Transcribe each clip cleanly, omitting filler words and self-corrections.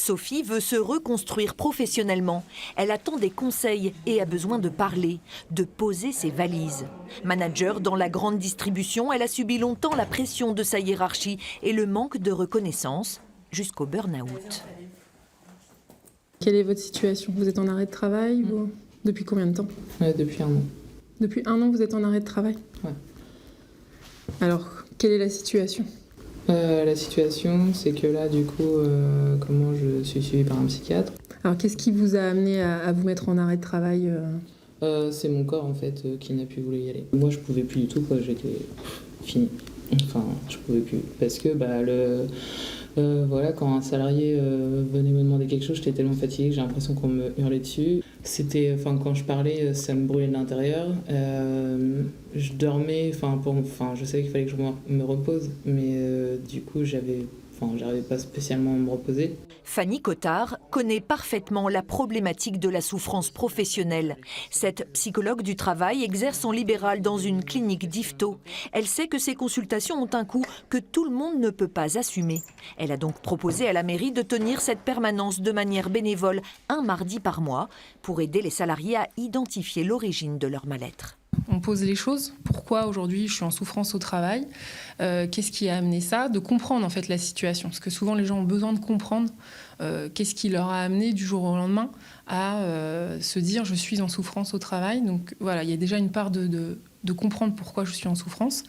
Sophie veut se reconstruire professionnellement. Elle attend des conseils et a besoin de parler, de poser ses valises. Manager dans la grande distribution, elle a subi longtemps la pression de sa hiérarchie et le manque de reconnaissance jusqu'au burn-out. Quelle est votre situation? Vous êtes en arrêt de travail ou... Depuis combien de temps? Depuis 1 an. Depuis 1 an, vous êtes en arrêt de travail? Ouais. Alors, quelle est la situation? La situation, c'est que là, du coup, comment je suis suivie par un psychiatre. Alors, qu'est-ce qui vous a amené à vous mettre en arrêt de travail? C'est mon corps, en fait, qui n'a plus voulu y aller. Moi, je pouvais plus du tout, quoi. J'étais fini. Enfin, je pouvais plus. Parce que, voilà, quand un salarié venait me demander quelque chose, j'étais tellement fatiguée que j'ai l'impression qu'on me hurlait dessus. Quand je parlais, ça me brûlait de l'intérieur. Je dormais, je savais qu'il fallait que je me repose, mais du coup, j'arrivais pas spécialement à me reposer. Fanny Cottard connaît parfaitement la problématique de la souffrance professionnelle. Cette psychologue du travail exerce en libéral dans une clinique d'Yvetot. Elle sait que ses consultations ont un coût que tout le monde ne peut pas assumer. Elle a donc proposé à la mairie de tenir cette permanence de manière bénévole un mardi par mois pour aider les salariés à identifier l'origine de leur mal-être. On pose les choses. Pourquoi aujourd'hui je suis en souffrance au travail? Qu'est-ce qui a amené ça? De comprendre en fait la situation. Parce que souvent les gens ont besoin de comprendre qu'est-ce qui leur a amené du jour au lendemain à se dire je suis en souffrance au travail. Donc voilà, il y a déjà une part de comprendre pourquoi je suis en souffrance.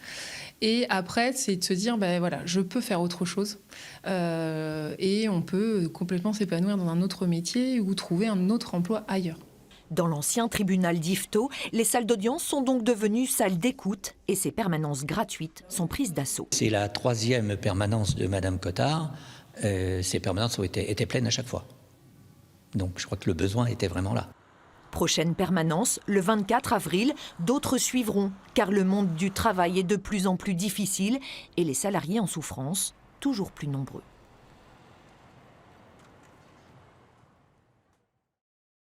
Et après, c'est de se dire, je peux faire autre chose. Et on peut complètement s'épanouir dans un autre métier ou trouver un autre emploi ailleurs. Dans l'ancien tribunal d'Yvetot, les salles d'audience sont donc devenues salles d'écoute et ces permanences gratuites sont prises d'assaut. C'est la 3e permanence de Madame Cottard. Ces permanences étaient pleines à chaque fois. Donc je crois que le besoin était vraiment là. Prochaine permanence, le 24 avril, d'autres suivront, car le monde du travail est de plus en plus difficile et les salariés en souffrance toujours plus nombreux.